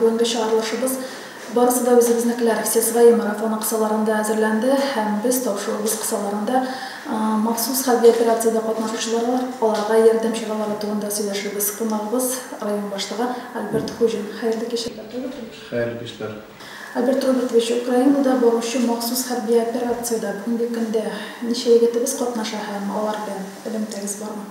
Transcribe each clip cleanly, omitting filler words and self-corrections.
Бүгінгі шығарылышыбыз барысы да өзіміздікілер все свои марафон қысаларында әзірленді, һәм біз топшылығыз қысаларында махсус хәрби операцияда қатнашушылар бар, оларға ярдәм чаралары турында сөйләшебез. Қонағыбыз район башлыгы Альберт Хужин. Хәерле кечләр. Хәерле кечләр. Альберт Робертович, Украинада баручы махсус хәрби операцияда бүгінгі көндә ничә егетебез катнаша һәм алар белән элемтәгез бармы?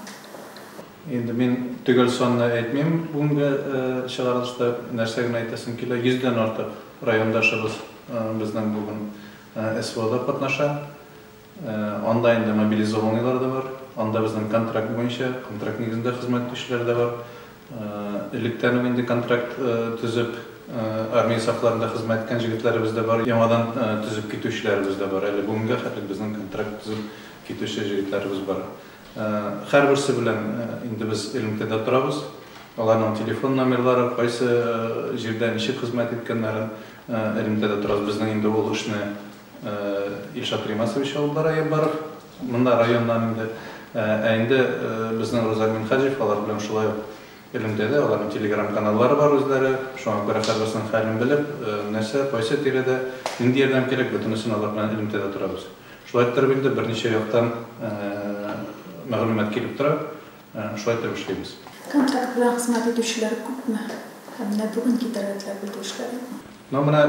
Енді мен түгел сонына әйтмеймін, бүгінгі шығарылышта нәрсәген айтасым келе, 100-ден артық райондашыбыз біздің бүгін СВО-да қатнаша. Онлайнда мобилизованныйлар да бар, онда біздің контракт бойынша, контракт негізінде қызмет етушілер де бар. Электен енді контракт түзіп, армия сақларында қызмет еткен жігітлеріміз де бар, ямадан түзіп кетушілеріміз де бар. Әлі бүгінгі қарлық біздің контракт түзіп кетуші жігітлеріміз бар. Her birisi bilen indi biz Elmte'de turabız. Onların telefon номерлары, qaysı жерден işe hizmet etkenlerin Elmte'de turabız. Bizden indi ol işini İlşat Rimasovich alıp barır. Bunda rayondan indi bizden Rozalmin Hacif alar bilen şulay Elmte'de. Onların telegram kanalları var özleri. Şu an göre her birisinin halini bilip neyse qaysı terede indi yerden gerek bütünüsünü alıp bilen Elmte'de turabız. Şulay bildi bir neçe yoktan мәгълүмат килеп тора, шулай итеп эшләйбез. Контракт белән хезмәт итүчеләр күпме? Һәм менә бүген китәргә белдерүчеләр. Менә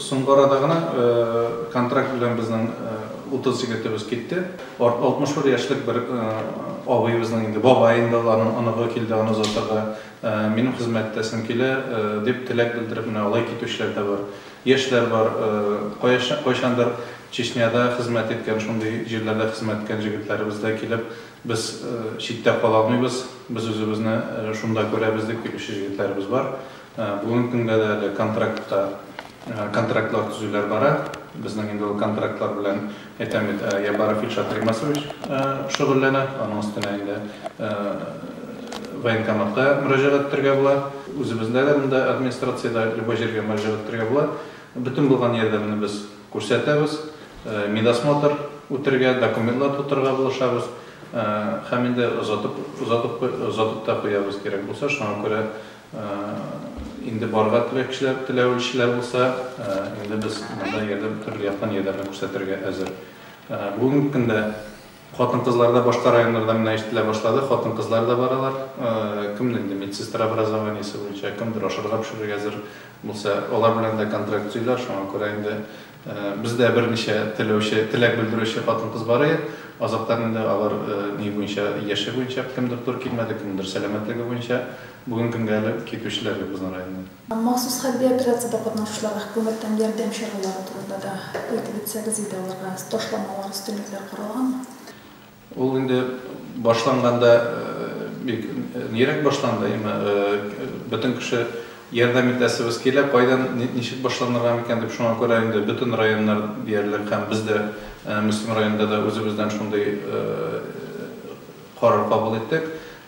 соңгы арада гына контракт белән безнең 30 егетебез китте. 61 яшьлек бер абыйыбызның инде бабай инде аныгы килде, аны озатырга минем хезмәттәсем килә дип теләк белдереп менә алай китүчеләр дә бар. Яшьләр бар, кайчандыр Чечняда хезмәт иткән, шундый җирләрдә хезмәт иткән җегетләребез дә килеп, biz читтә кала алмыйбыз, biz үзебезне шунда күрәбез дип килүче җегетләребез бар. Бүгенге көндә дә контрактлар төзүләр бара. Безнең инде ул контрактлар белән әйтәм бит, Ябаров Илшат Римасович шөгыльләнә, аның өстенә инде военкоматка мөрәҗәгать итәргә була. Үзебездә дә монда администрациядә любой җиргә мөрәҗәгать итәргә була. Бөтен булган ярдәмне без күрсәтәбез. Медосмотр үтәргә, документлар тутырга булышабыз. Һәм инде озатып та куябыз кирәк булса, шуңа күрә инде барга теләүчеләр булса, инде без монда ярдәм төрле яктан ярдәм күрсәтергә әзер. Бүгенге көндә хатын-кызлар да башка районнарда менә ишетелә башлады, хатын-кызлар да баралар. Кемнең инде медсестра образованиесе буенча, кемдер ашарга пешерергә әзер булса, алар белән дә контракт төзиләр, шуңа күрә инде bizdə bir neçə tilək bildirişi xатын-qız var idi. Azaqdan indi alар ни буенча, яше буенча кемдер тур килмәде, кемдер сәламәтлеге буенча бүген көнгә китүчеләр безнең районда. Махсус хәрби операцияда катнашучыларга хөкүмәттән ярдәм чаралары турында да әйтеп үтсәгез иде, аларга ташламалар, өстенлекләр каралганмы? Ул инде башланганда бик нирәк башланды, бөтен кеше ярдәм итәсебез килә, кайдан ничек башланырга микән дип шуңа күрә инде бөтен районнар диярлек һәм без дә Мөслим районында да үзебездән шундый карар кабул иттек.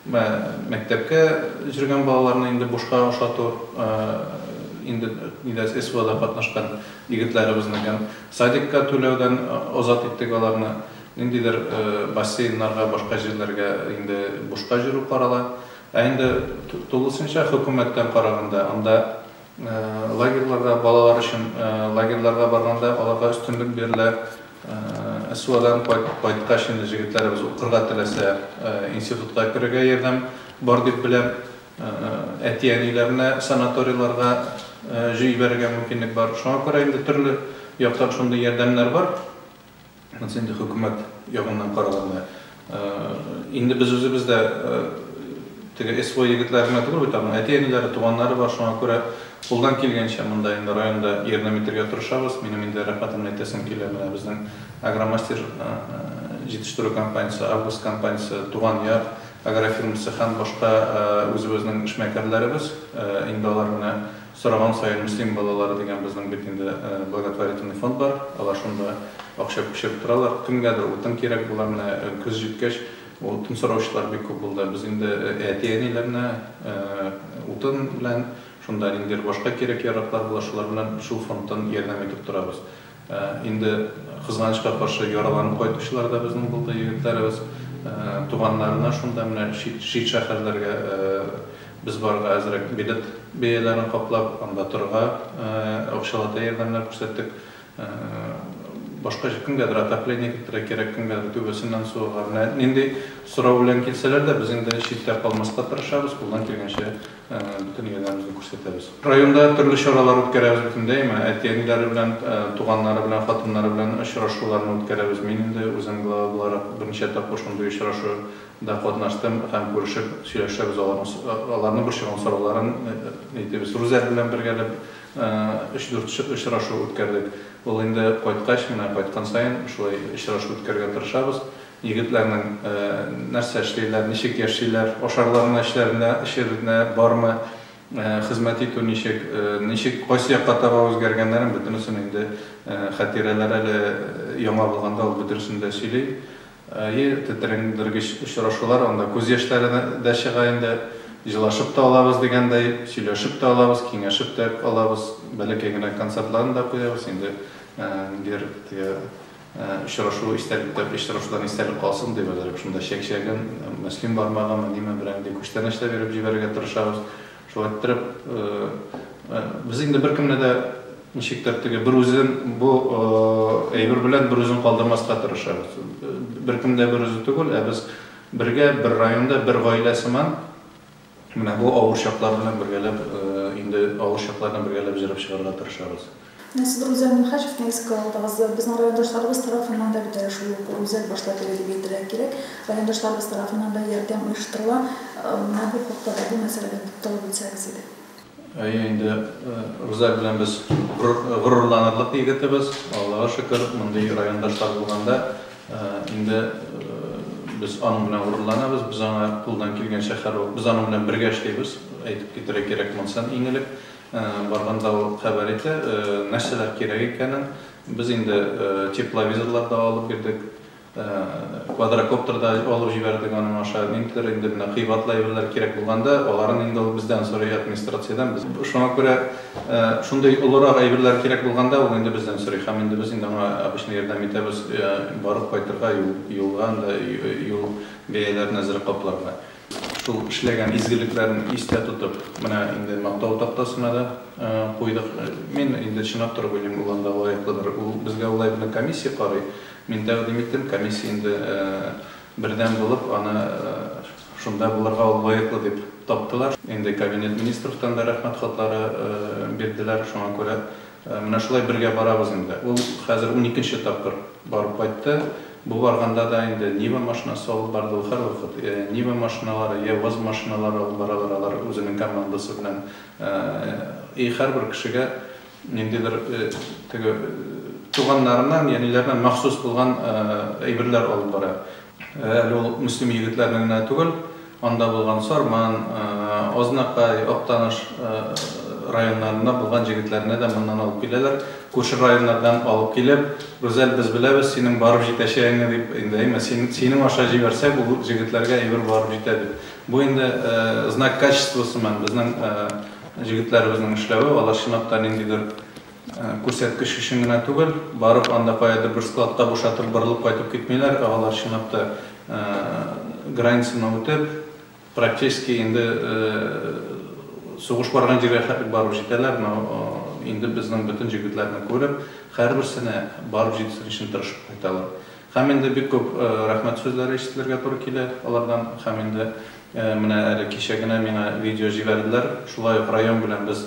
Мәктәпкә җөргән балаларны инде бушка ашату, инде нидәс СВОда катнашкан егетләребезнең садикка түләүдән азат иттек аларны. Ниндидер бассейннарга, башка җирләргә инде бушка җөрү карала. Инде тулысынча хөкүмәттән караганда, анда лагерьларга, балалар өчен лагерьларга барганда аларга өстенлек бирелә. СВОдан кайткач инде җегетләребез укырга теләсә, институтка керергә ярдәм бар дип беләм. Әти-әниләрне санаторийларга җибәрергә мөмкинлек бар. Шуңа күрә инде төрле яктан шундый ярдәмнәр бар. Инде хөкүмәт ягыннан караганда. Инде без үзебездә теге СВО егетләренә түгел бит, әти-әниләре, туганнары бар, шуңа күрә кулдан килгәнчә монда инде районда ярдәм итәргә тырышабыз. Минем инде рәхмәтемне әйтәсем килә, менә безнең Агромастер җитештерү компаниясе, Август компаниясе, Туган яр агрофирмасы һәм башка үзебезнең эшмәкәрләребез инде алар менә сораган саен Мөслим балалары дигән безнең бит инде благотворительный фонд бар. Алар шунда акча күчереп торалар. Кемгәдер утын кирәк була, менә көз җиткәч утын сораучылар бик күп булды. Без инде әти-әниләрне утын белән шунда инде башка кирәк яраклар була, шулар белән шул фондтан ярдәм итеп торабыз. Инде кызганычка каршы яраланып кайтучылар да безнең булды егетләребез. Туганнарына шунда менә шит шәһәрләргә biz barga azraq bilet beylerini kaplap, anda turga akşalata yardımlar ko'rsatdik. Başka kimgadir atapleniya keltirib kerak, kimgadir töbesinden soğuğlar. Endi so'rov bilan kelsalar da biz endi chetda qolmasqa tirishamiz, qo'ldan kelgancha bütün yerlarimizni ko'rsatamiz. Rayonda turli choralar o'tkazamiz butundaymi? Aytganlari bilan, tug'anlari bilan, xotinlari bilan uchrashuvlarni o'tkazamiz. Men endi o'zim global bir necha taqir shunday uchrashuvda qatnashdim, ham ko'rishib, suylashamiz, ularni bir shon so'rovlarini aytamiz. Ruzar bilan birgalab 3-4 uchrashuv o'tkazdik. Ул инде кайткач, менә кайткан сайын шулай очрашу үткәргә тырышабыз. Егетләрнең нәрсә эшләйләр, ничек яшиләр, ашарларына эшләренә бармы, хезмәт итү ничек, кайсы якка таба үзгәргәннәрен бөтенесен инде хатирәләр әле яңа булганда ул бөтенесен дә сөйли. Тетрәндергеч очрашулар, анда күз яшьләре дә чыга инде. Җылашып та алабыз дигәндәй, сөйләшеп та алабыз, киңәшеп тә алабыз, бәләкәй генә концертларны да куябыз инде. Очрашу очрашудан истәлек калсын дип әзерлек шунда чәкчәгән мөслим бармаган ниме белән ди күчтән эшләп биреп җибәрергә тырышабыз. Шулай итеп без инде беркемне дә ничектер теге бер үзен бу әйбер белән бер үзен калдырмаска тырышабыз. Беркем дә бер үзе түгел, без бергә бер районда бер гаилә сыман менә бу авыр чаклар белән бергәләп инде авыр чаклардан бергәләп җырып чыгарга тырышабыз. Siz Ruzel Mihajev'ni eski aldığınız, bizim rayondaşlarımız tarafından da bir de şu Ruzel başladı diye bildirmek gerek. Rayondaşlarımız tarafından da yardım uyuşturulan bu noktada bu meseleden tutup bilseniz idi. Endi Ruzel bilen biz gururlanırlık yigitimiz. Allah'a şükür, bunday rayondaşlar bulganda endi biz onun bilen gururlanabız. Biz ona puldan kelgen şehir, biz onun bilen birge işleybiz. Aytip getirek gerek monsan iňilip barganda o haber etti. Näşeler kerek ekanin biz indi teplovizorlar da alıp girdik. Quadrocopterda alıp jiberdik onun aşağı nintler indi bina kıybatlı ayırlar kerek bulganda oların indi bizden sonra administrasiyadan biz şuna göre şunday olarak ayırlar kerek bulganda o indi bizden sonra hem indi biz indi ona abişne yerden mitemiz barıp kaytırga yolgan da yol beyler nazır kaplarga. Şu işlegen izgiliklerini iste tutup, mana indi maqtav taqtasına da qo'ydik. Men indi çınap turib o'ylayman, ulanda loyiqlidir. U bizga ulay bilan komissiya qaray. Men taqdim etdim, komissiya indi birden bo'lib, ana shunda bularga loyiqli deb topdilar. Endi kabinet ministrdan da rahmat xatlari berdilar. Şuna ko'ra mana shulay birga boramiz endi. U hozir 12-tapqir borib qaytdi. Bu barganda da indi Niva maşinası olub bardı har vaqt. Niva maşinalары, Yevaz maşinalары olub baralar özünün komandası bilan har bir kişiga nendidir tuğanlarından, yenilerden maxsus bulgan aybirler olub bara. Әлі ол müslim yigitlerinin түгел, anda bulgan Sorman, Oznaqay, Oqtanış rayonlarında bulgan jigitlerine de bundan alıp geleler. Koşu rayonlardan alıp gelip, Ruzel biz bilemiz, senin barıp jiteşeğini deyip, indi, senin aşağı jibersek bu jigitlerge aybir barıp jitedi. Bu indi znak kачествосы men, bizden jigitlerimizin işlevi, olar şınaptan indidir көрсәткіш үшін генә түгел, барып анда каядыр bir skladka boşatып бырылып кайтып китмейләр, алар шынапта границаны үтеп, практически инде сугыш барган җиргә барып җитәләр, инде безнең бөтен җегетләрне күреп, һәрберсенә барып җитсен өчен тырышып кайталар. Һәм инде бик күп рәхмәт сүзләре ишетелергә туры килә алардан. Һәм инде менә әле кичә генә миңа видео җибәрделәр. Шулай ук район белән без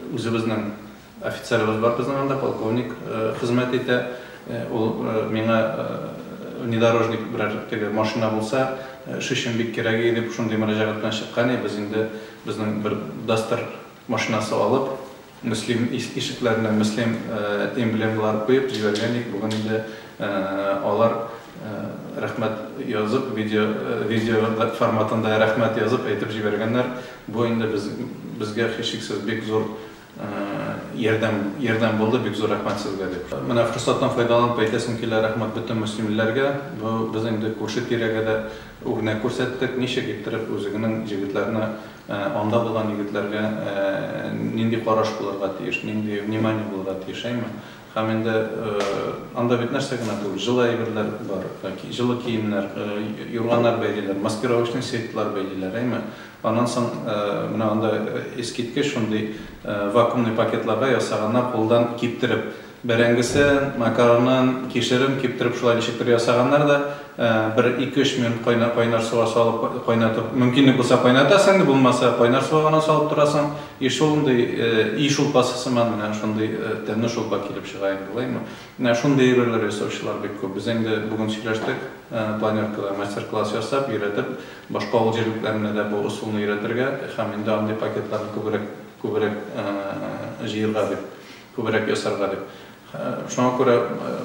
үзебезнең офицерларыбыз бар, безнең анда полковник хезмәт итә. Ул миңа внедорожник бер машина булса, шишен бик кирәк дип шундый мөрәҗәгать белән чыккан. Без инде безнең бер Duster машинасы алып, мөслим ишекләренә мөслим эмблемалар куеп җибәргән идек. Бүген инде алар рәхмәт язып, видео форматында рәхмәт язып әйтеп җибәргәннәр. Бу инде безгә һичшиксез бик зур ярдәм булды, бик зур рәхмәт сезгә дип. Менә форсаттан файдаланып әйтәсем килә рәхмәт бөтен мөслимләргә. Без инде күрше тирәгә дә үгенә күрсәттек, ничек иттереп үзегенең җегетләрне анда булган егетләргә nindi караш булырга тиеш, нинди внимание булырга тиеш, әйме. Һәм инде анда бит нәрсә генә түгел, жылы әйберләр бар, жылы киемнәр, юрганнар бәйлиләр, маскировочный сетлар бәйлиләр, әйме. Аннан соң менә анда искиткеч шундый вакуумный пакетларга ясаганнар, кулдан киптереп, бәрәңгесен, макаронын, кишерен киптереп шулай ничектер ясаганнар да, bir 2-3 minut кайнар суга салып кайнатып, мөмкинлек булса кайнатасың, булмаса кайнар суга гына салып торасың. И шундый и шулпасы сыман менән шундый тәмле шулпа килеп чыга инде, булаймы? Менә шундый әйберләр ясаучылар бик күп. Без инде бүген сөйләштек, планеркада мастер-класс ясап, өйрәтеп, башка авыл җирлекләренә дә бу усулны өйрәтергә, һәм инде андый пакетларны күбрәк җыярга дип, күбрәк ясарга дип. Шуңа күрә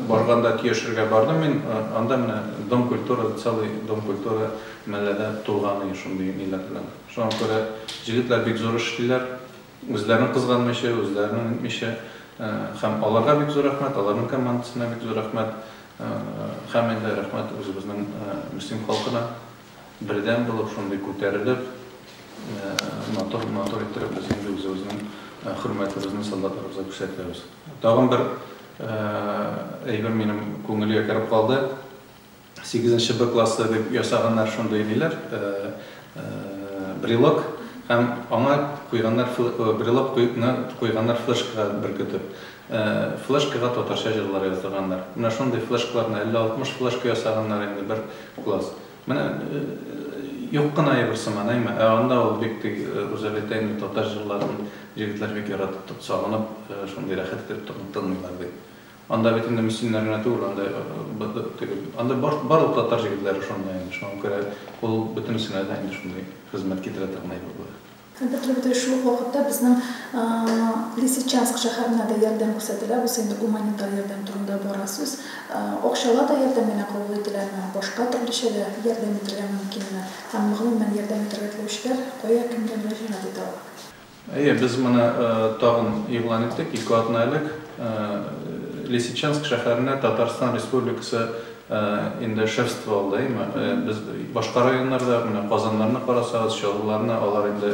барганда тиешергә бардым мин, анда менә дом культуры, целый дом культуры мәлләдә тулганы шундый ниләр белән. Шуңа күрә җегетләр бик зур эшлиләр, үзләрен кызганмыйча, үзләрен итмичә, һәм аларга бик зур рәхмәт, аларның командасына бик зур рәхмәт, һәм инде рәхмәт үзебезнең мөслим халкына бердәм булып шундый күтәрелеп, матур иттереп без инде үзебезнең хөрмәтебезне солдатларыбызга күрсәтәбез. Тагын бер әйбер минем күңелгә кереп калды. 8нче Б классы дип ясаганнар шундый диләр, брелок һәм аңа куйганнар брелок куйганнар флешкага беркетеп. Флешкага татарча җырлар яздырганнар. Менә шундый флешкаларны 50-60 флешка ясаганнар инде бер класс. Менә юк кына әйбер сыман, әйме, анда ул бик үзәлетәйне татар җырларын җегетләр бик яратып сагынып, шундый рәхәт итеп тыңлыйлар ди. Анда бит инде мөселманнар гына түгел, анда барлык татар җегетләре шундай инде. Шуңа күрә ул бөтенесенә дә инде шундай хезмәт китерә торган әйбер. Әлбәттә, шул вакытта безнең Лисичанск шәһәренә дә ярдәм күрсәтелә, бу инде гуманитар ярдәм турында бара сүз. Акчала да ярдәм менә кабул ителәме, башка төрлечә дә ярдәм итәргә мөмкинме? Һәм гомумән ярдәм итәргә теләүчеләр кая кемгә мөрәҗәгать итә алар? Без моны тагын игълан иттек, 2 атнайлык Лисичанск шәһәренә Татарстан Республикасы инде шефство алды. Без башка районнарда, менә Казаннарны карасагыз, Чаллыларны, алар инде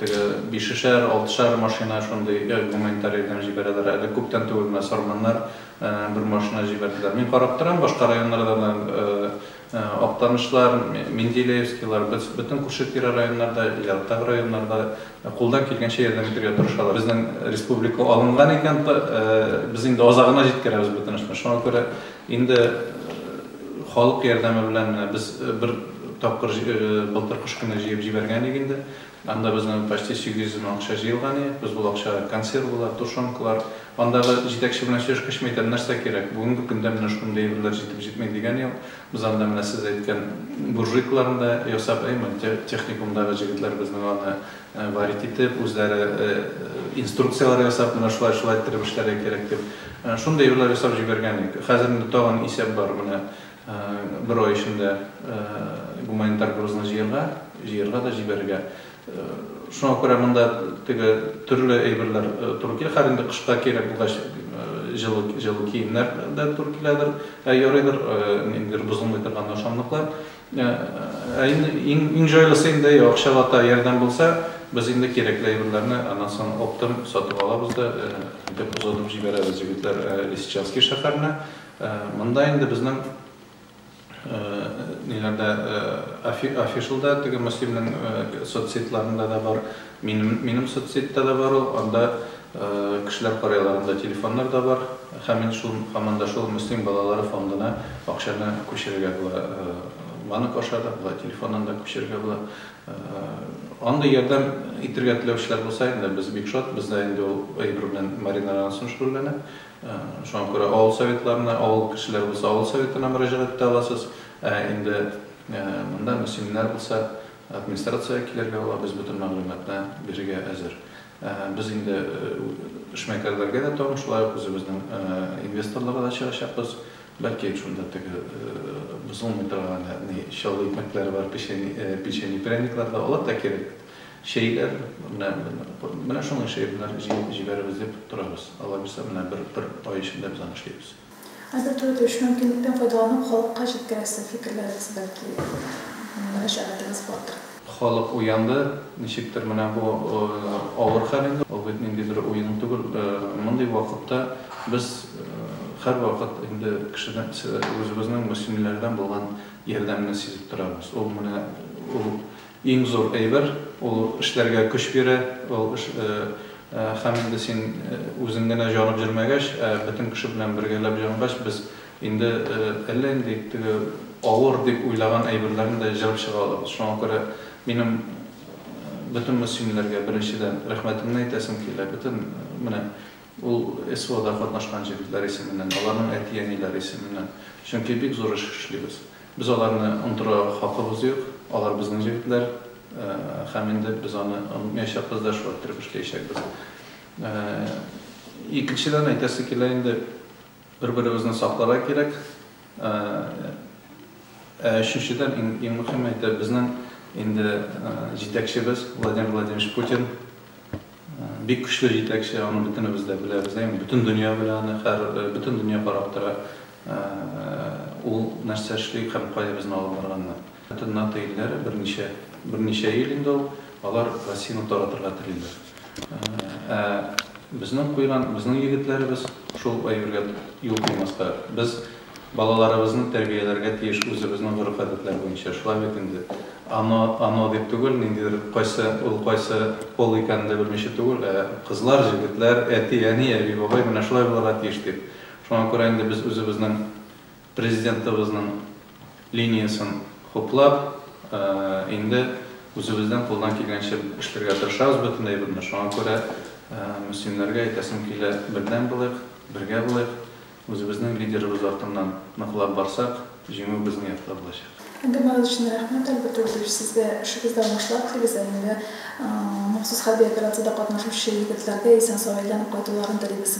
5-6 машина шундый гуманитар ярдәм җибәрәләр. Әле күптән түгел менә Сарманнар бер машина җибәрделәр. Мин карап торам, башка районнарда да Актанышлар, Менделеевскийлар, бөтен күрше-тирә районнарда, Ялтаг районнарда кулдан килгәнчә ярдәм итәргә тырышалар. Безнең республика алынган икән, без инде азагына җиткерәбез бөтен эшне. Шуңа күрә инде халык ярдәме белән без бер тапкыр былтыр кыш көне җыеп җибәргән идек инде. Анда безнең почти 800 мең акча җыелган иде. Без бу акча консервлар, тушенкалар, андагы җитәкче белән сөйләшкәч әйтәм, нәрсә кирәк? Бүгенге көндә менә шундый әйберләр җитми дигән ел. Без анда менә сез әйткән буржуйкларында ясап, техникумдагы җегетләр безнең аны варит итеп, үзләре инструкциялар ясап, менә шулай иттереп эшләргә кирәк дип. Шундый әйберләр ясап җибәргән идек. Хәзер инде тагын исәп бар менә бер ай эчендә гуманитар грузны җыярга да җибәрергә. Шуңа күрә монда төрле әйберләр туры килә. Һәр инде кышка кирәк булгач җылы киемнәр дә туры киләдер. Ярыйдыр, инде бозылмый торган ашамлыклар. Иң җайлысы инде акчалата ярдәм булса, без инде кирәкле әйберләрне аннан соң оптым сатып алабыз да, дип узатып җибәрәбез җегетләр Лисичанск шәһәренә. Монда инде безнең ниләрдә афишалда теге мөселман соцсетларында да бар, минем соцсетта да бар, анда кешеләр карыйлар, анда телефоннар да бар. Һәм һаман шул мөселман балалары фондына акчаны күчерергә була. Банк аша да була, телефоннан да күчерергә була. Анда ярдәм итәргә теләүчеләр булса, инде без бик шат, бездә инде ул әйбер белән Марина Рансон шөгыльләнә. Шуңа күрә авыл советларына, авыл кешеләр булса, авыл советына мөрәҗәгать итә аласыз. Инде монда мөселманнар булса, администрациягә килергә була, без бөтен мәгълүматны бирергә әзер. Без инде эшмәкәрләргә дә тагын шулай ук үзебезнең инвесторларга да чыгачакбыз. Бәлки шунда теге бозылмый торган чаллы икмәкләре бар, печенье, пряниклар да, алар да кирәк. Şeyler, менә шуның şeyләр җибәрәбез дип торабыз. Алла бирсә, менә бер ай эчендә без аны эшләйбез. Әлбәттә, шул мөмкинлектән файдаланып, халыкка җиткерәсе фикерләрегез бәлки мөрәҗәгатегез бардыр. Халык уянды, ничектер менә бу авыр хәл инде. Ул ул бит ниндидер уен түгел. Мондый вакытта без һәрвакыт инде кешедән үзебезнең мөселманнардан булган ярдәмне сизеп торабыз. Ул менә ул иң зур әйбер, ул эшләргә көч бирә, ул һәм инде син үзең генә җанып җөрмәгәч, бөтен кеше белән бергәләп җангач, без инде әллә инде теге авыр дип уйлаган әйберләрне дә җырып чыга алабыз. Шуңа күрә минем бөтен мөселманнарга беренчедән рәхмәтемне әйтәсем килә. Бөтен менә ул СВОда катнашкан җегетләр исеменнән, аларның әти-әниләре исеменнән. Чөнки бик зур эш эшлибез. Без аларны онтыра хакыбыз юк, алар безнең җегетләр, һәм инде без аны онытмаячакбыз да, шулай итеп эшләячәкбез. Икенчедән әйтәсе килә инде бер-беребезне сакларга кирәк. Өченчедән иң мөһим әйтә безнең инде җитәкчебез Владимир Владимирович Путин бик көчле җитәкче, аны бөтенебез дә беләбез. Бөтен дөнья белә аны, бөтен дөнья карап тора. Ул нәрсә эшли һәм кая безне алып барганны. Бөтен НАТО илләре берничә ел инде алар Россияны таратырга телиләр. Безнең егетләребез шул әйбергә юл куймаска. Без балаларыбызны тәрбияләргә тиеш үзебезнең гореф-гадәтләр буенча. Шулай бит инде. Ано дип түгел, ниндидер кайсы пол икәнен дә белмичә түгел, кызлар, җегетләр, әти-әни, әби-бабай менә шулай булырга тиеш дип. Шуңа күрә инде без үзебезнең президентыбызның линиясын хуплап, инде үзебездән кулдан килгәнчә эшләргә тырышабыз бөтен әйберне. Шуңа күрә мөселманнарга әйтәсем килә, бердәм булыйк, бергә булыйк, үзебезнең лидерыбыз артыннан ныклап барсак, җиңү безнең якта булачак. Әңгәмәгез өчен рәхмәт. Әлбәттә, сезгә эшегездә уңышлар телибез. Инде махсус хәрби операциядә катнашучы егетләргә исән-сау әйләнеп кайтуларын телибез.